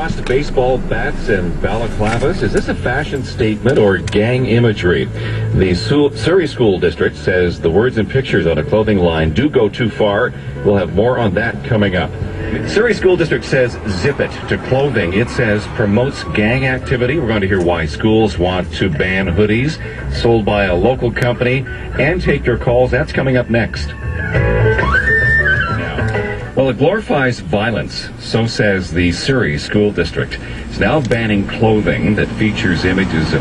crossed baseball bats and balaclavas. Is this a fashion statement or gang imagery? The Surrey School District says the words and pictures on a clothing line do go too far. We'll have more on that coming up. Surrey School District says zip it to clothing. It says promotes gang activity. We're going to hear why schools want to ban hoodies sold by a local company and take your calls. That's coming up next. Well, it glorifies violence, so says the Surrey School District. It's now banning clothing that features images of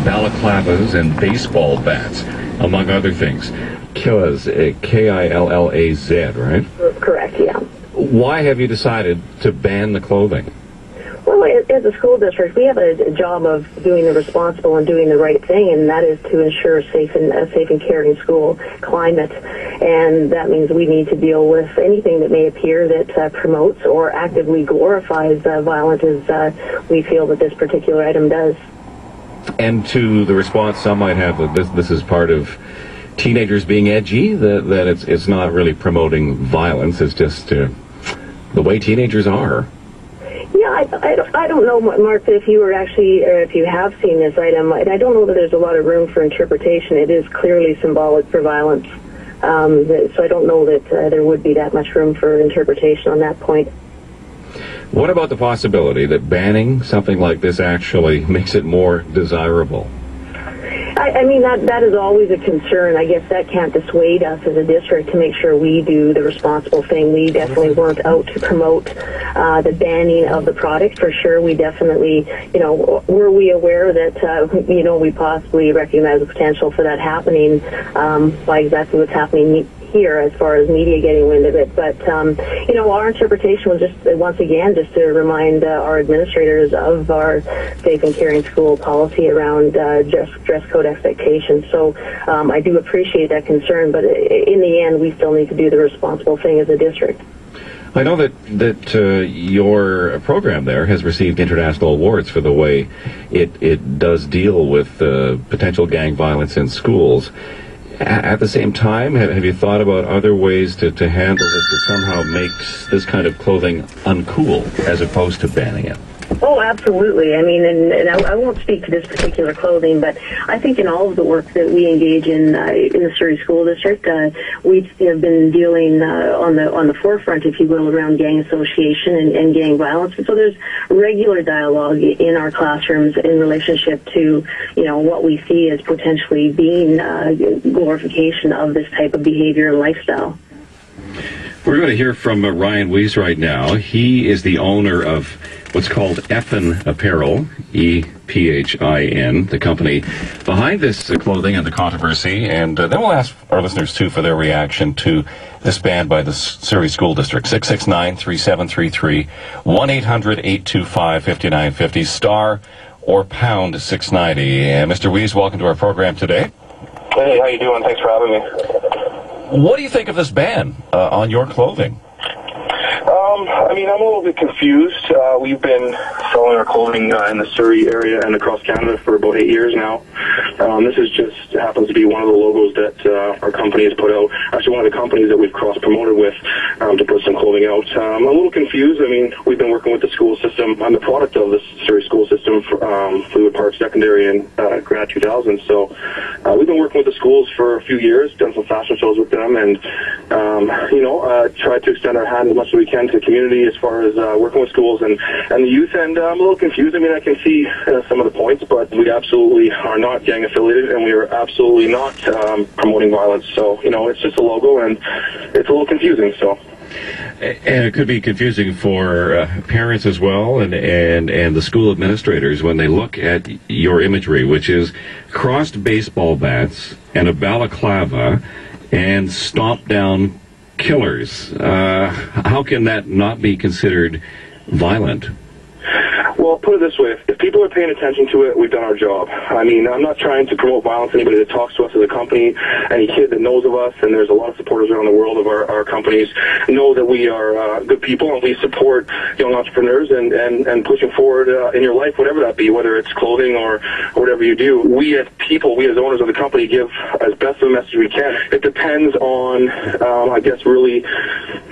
balaclavas and baseball bats, among other things. Killaz, K-I-L-L-A-Z, right? Correct, yeah. Why have you decided to ban the clothing? Well, as a school district, we have a job of doing the responsible and doing the right thing, and that is to ensure a safe and caring school climate. And that means we need to deal with anything that may appear that promotes or actively glorifies violence, as we feel that this particular item does. And to the response some might have that this is part of teenagers being edgy, that it's not really promoting violence, it's just the way teenagers are. Yeah, I don't know, Mark, if you were actually, if you have seen this item, I don't know that there's a lot of room for interpretation. It is clearly symbolic for violence. So I don't know that there would be that much room for interpretation on that point. What about the possibility that banning something like this actually makes it more desirable? I mean, that is always a concern. I guess that can't dissuade us as a district to make sure we do the responsible thing. We definitely weren't out to promote the banning of the product, for sure. We definitely, were we aware that, we possibly recognize the potential for that happening by exactly what's happening here as far as media getting wind of it. But, our interpretation was just, once again, just to remind our administrators of our safe and caring school policy around dress code expectations. So I do appreciate that concern, but in the end, we still need to do the responsible thing as a district. I know that your program there has received international awards for the way it does deal with potential gang violence in schools. At the same time, have you thought about other ways to handle this that somehow makes this kind of clothing uncool as opposed to banning it? Oh, absolutely. I mean, and I won't speak to this particular clothing, but I think in all of the work that we engage in the Surrey School District, we have been dealing on the forefront, if you will, around gang association and gang violence. And so there's regular dialogue in our classrooms in relationship to, what we see as potentially being glorification of this type of behavior and lifestyle. We're going to hear from Ryan Weiss right now. He is the owner of what's called Ephin Apparel, E-P-H-I-N, the company behind this clothing and the controversy. And then we'll ask our listeners, too, for their reaction to this ban by the Surrey School District. 669-3733, 1-800-825-5950, star or pound 690. And Mr. Weiss, welcome to our program today. Hey, how you doing? Thanks for having me. What do you think of this ban on your clothing? I'm a little bit confused. We've been selling our clothing in the Surrey area and across Canada for about 8 years now. This is just happens to be one of the logos that our company has put out. Actually, one of the companies that we've cross-promoted with to put some clothing out. I'm a little confused. I mean, we've been working with the school system. I'm the product of the Surrey school system for Fleetwood Park Secondary and Grad 2000. So we've been working with the schools for a few years, done some fashion shows with them, and tried to extend our hand as much as we can to the community as far as working with schools and the youth. And I'm a little confused. I mean, I can see some of the points, but we absolutely are not gang affiliated, and we are absolutely not promoting violence. So, it's just a logo, and it's a little confusing. So. And it could be confusing for parents as well, and the school administrators when they look at your imagery, which is crossed baseball bats and a balaclava and stomp down killers. How can that not be considered violent? Well, put it this way, if people are paying attention to it, we've done our job. I mean, I'm not trying to promote violence. Anybody that talks to us as a company, any kid that knows of us, and there's a lot of supporters around the world of our companies, know that we are good people, and we support young entrepreneurs and pushing forward in your life, whatever that be, whether it's clothing or whatever you do. We as people, we as owners of the company, give as best of a message we can. It depends on, I guess, really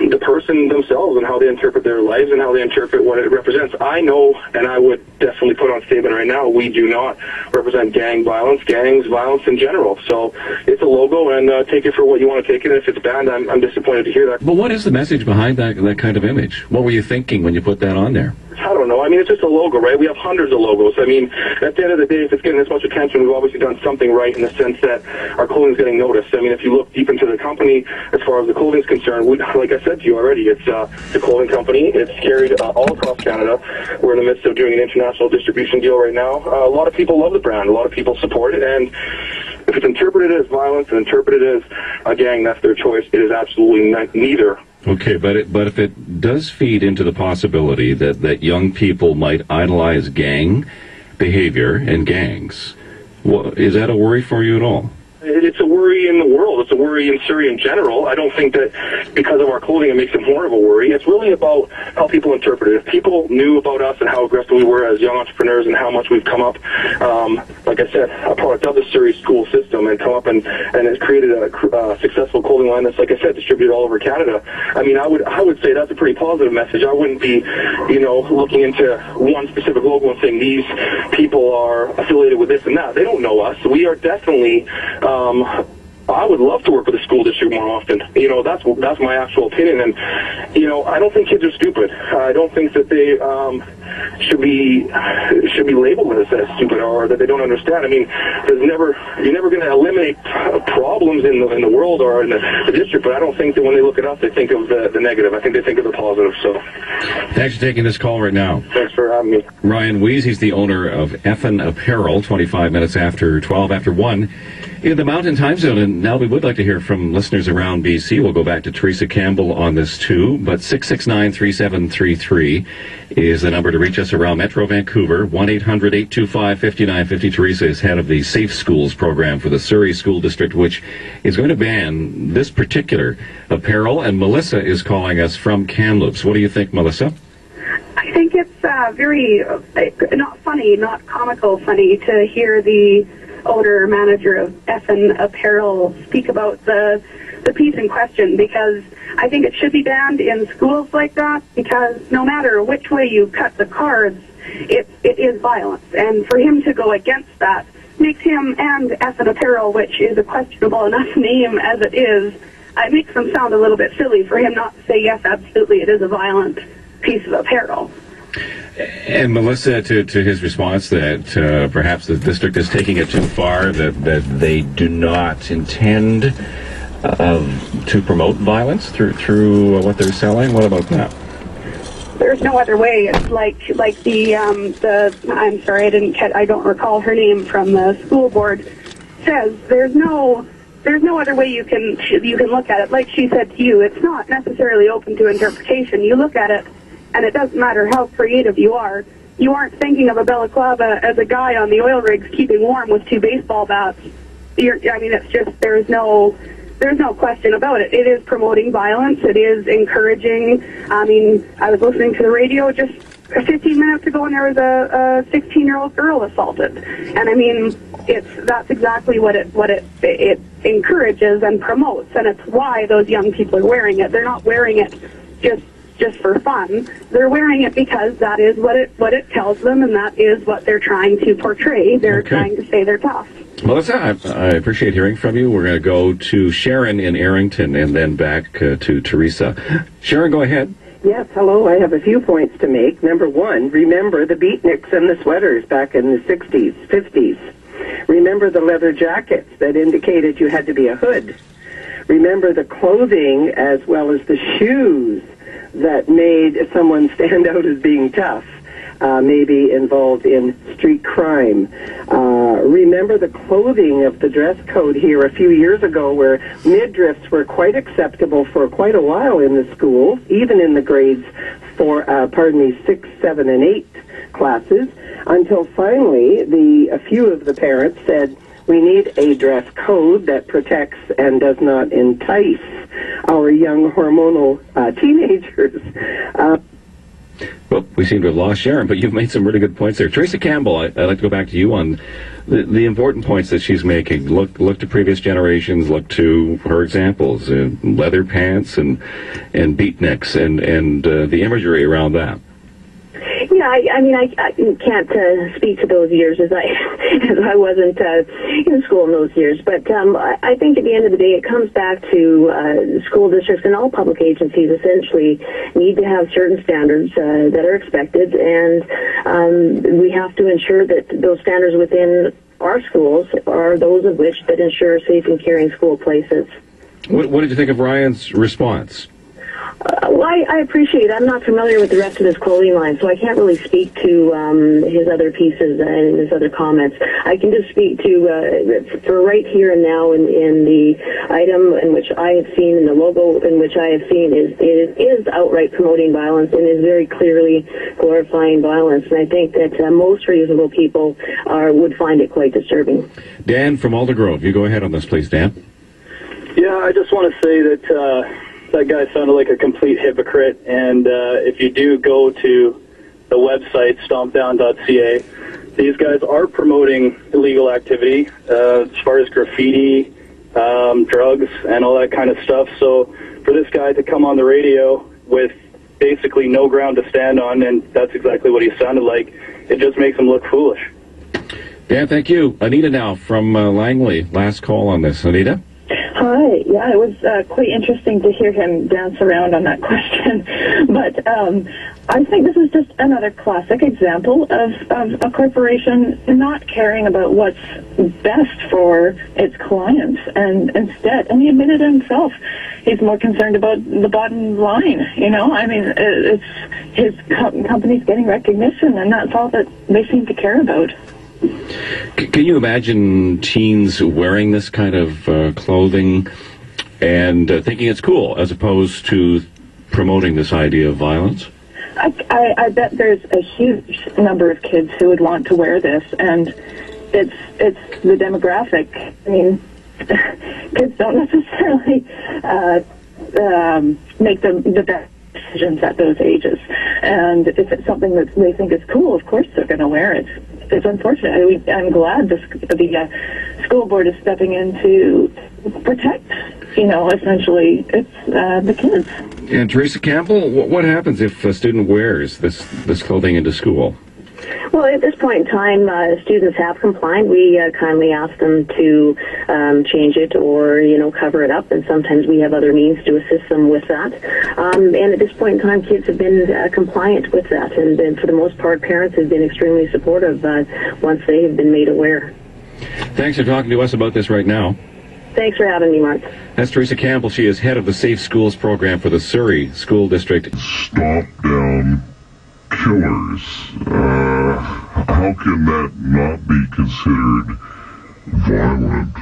the person themselves and how they interpret their lives and how they interpret what it represents. I know, and I would definitely put on statement right now, we do not represent gang violence, gangs, violence in general. So it's a logo, and take it for what you want to take it. If it's banned, I'm disappointed to hear that. But what is the message behind that kind of image? What were you thinking when you put that on there? I don't know. I mean, it's just a logo, right? We have hundreds of logos. I mean, at the end of the day, if it's getting this much attention, we've obviously done something right in the sense that our clothing's getting noticed. I mean, if you look deep into the company, as far as the clothing's concerned, like I said to you already, it's a clothing company. It's carried all across Canada. We're in the midst of doing an international distribution deal right now. A lot of people love the brand. A lot of people support it, and if it's interpreted as violence and interpreted as a gang, that's their choice. It is absolutely neither. Okay, but if it does feed into the possibility that young people might idolize gang behavior and gangs, is that a worry for you at all? It's a worry in the world. It's a worry in Surrey in general. I don't think that because of our clothing it makes it more of a worry. It's really about how people interpret it. If people knew about us and how aggressive we were as young entrepreneurs and how much we've come up, like I said, a product of the Surrey school system, and come up and has created a successful clothing line that's, like I said, distributed all over Canada. I mean, I would say that's a pretty positive message. I wouldn't be, looking into one specific logo and saying these people are affiliated with this and that. They don't know us. We are definitely. I would love to work with the school district more often. That's my actual opinion. And, I don't think kids are stupid. I don't think that they should be labeled as stupid or that they don't understand. I mean, you're never going to eliminate problems in the world or in the district, but I don't think that when they look at us, they think of the negative. I think they think of the positive. So, thanks for taking this call right now. Thanks for having me. Ryan Wees, he's the owner of Effin Apparel, 25 minutes after 12, after 1. In the Mountain Time Zone, and now we would like to hear from listeners around BC. We'll go back to Teresa Campbell on this too, but 669-3733 is the number to reach us around Metro Vancouver, 1-800-825-5950. Teresa is head of the Safe Schools program for the Surrey School District, which is going to ban this particular apparel, and Melissa is calling us from Kamloops. What do you think, Melissa? I think it's very, not funny, not comical funny to hear the owner-manager of Effin Apparel speak about the piece in question, because I think it should be banned in schools like that, because no matter which way you cut the cards, it is violence. And for him to go against that makes him and Effin Apparel, which is a questionable enough name as it is, it makes them sound a little bit silly for him not to say, yes, absolutely, it is a violent piece of apparel. And Melissa, to his response that perhaps the district is taking it too far, that they do not intend to promote violence through what they're selling. What about that? There's no other way. It's like the I'm sorry, I don't recall her name, from the school board, says there's no other way you can look at it. Like she said to you, it's not necessarily open to interpretation. You look at it, and it doesn't matter how creative you are. You aren't thinking of a balaclava as a guy on the oil rigs keeping warm with 2 baseball bats. It's just, there's no question about it. It is promoting violence. It is encouraging. I mean, I was listening to the radio just 15 minutes ago, and there was a 16-year-old girl assaulted. And I mean, that's exactly what it encourages and promotes, and it's why those young people are wearing it. They're not wearing it just for fun. They're wearing it because that is what it tells them, and that is what they're trying to portray. They're trying to say they're tough. Melissa, I appreciate hearing from you. We're going to go to Sharon in Arrington and then back to Teresa. Sharon, go ahead. Yes, hello. I have a few points to make. Number one, remember the beatniks and the sweaters back in the 60s, 50s. Remember the leather jackets that indicated you had to be a hood. Remember the clothing as well as the shoes that made someone stand out as being tough, maybe involved in street crime. Remember the clothing of the dress code here a few years ago, where midriffs were quite acceptable for quite a while in the schools, even in the grades 6, 7, and 8 classes, until finally a few of the parents said, we need a dress code that protects and does not entice our young hormonal teenagers. Well, we seem to have lost Sharon, but you've made some really good points there. Teresa Campbell, I'd like to go back to you on the important points that she's making. Look to previous generations. Look to her examples: leather pants and beatniks, and the imagery around that. Yeah, I mean, I can't speak to those years as I wasn't in school in those years. But I think at the end of the day, it comes back to school districts and all public agencies essentially need to have certain standards that are expected, and we have to ensure that those standards within our schools are those of which that ensure safe and caring school places. What did you think of Ryan's response? Well, I appreciate it. I'm not familiar with the rest of his clothing line, so I can't really speak to his other pieces and his other comments. I can just speak to, for right here and now in the item in which I have seen, and the logo in which I have seen, it is outright promoting violence and is very clearly glorifying violence. And I think that most reasonable people would find it quite disturbing. Dan from Aldergrove, you go ahead on this, please, Dan. Yeah, I just want to say that that guy sounded like a complete hypocrite, and if you do go to the website, stompdown.ca, these guys are promoting illegal activity as far as graffiti, drugs, and all that kind of stuff. So for this guy to come on the radio with basically no ground to stand on, and that's exactly what he sounded like, it just makes him look foolish. Dan, thank you. Anita now from Langley. Last call on this. Anita? Hi. Yeah, it was quite interesting to hear him dance around on that question. But I think this is just another classic example of a corporation not caring about what's best for its clients. And instead, and he admitted himself, he's more concerned about the bottom line. You know, I mean, it's his company's getting recognition, and that's all that they seem to care about. Can you imagine teens wearing this kind of clothing and thinking it's cool, as opposed to promoting this idea of violence? I bet there's a huge number of kids who would want to wear this, and it's the demographic. I mean, kids don't necessarily make the best decisions at those ages, and if it's something that they think is cool, of course they're going to wear it. It's unfortunate. I'm glad the school board is stepping in to protect, essentially, it's the kids. And Teresa Campbell, what happens if a student wears this clothing into school? Well, at this point in time, students have complied. We kindly ask them to change it or, cover it up, and sometimes we have other means to assist them with that. And at this point in time, kids have been compliant with that, and for the most part, parents have been extremely supportive once they have been made aware. Thanks for talking to us about this right now. Thanks for having me, Mark. That's Teresa Campbell. She is head of the Safe Schools program for the Surrey School District. Stomp down killers. How can that not be considered violent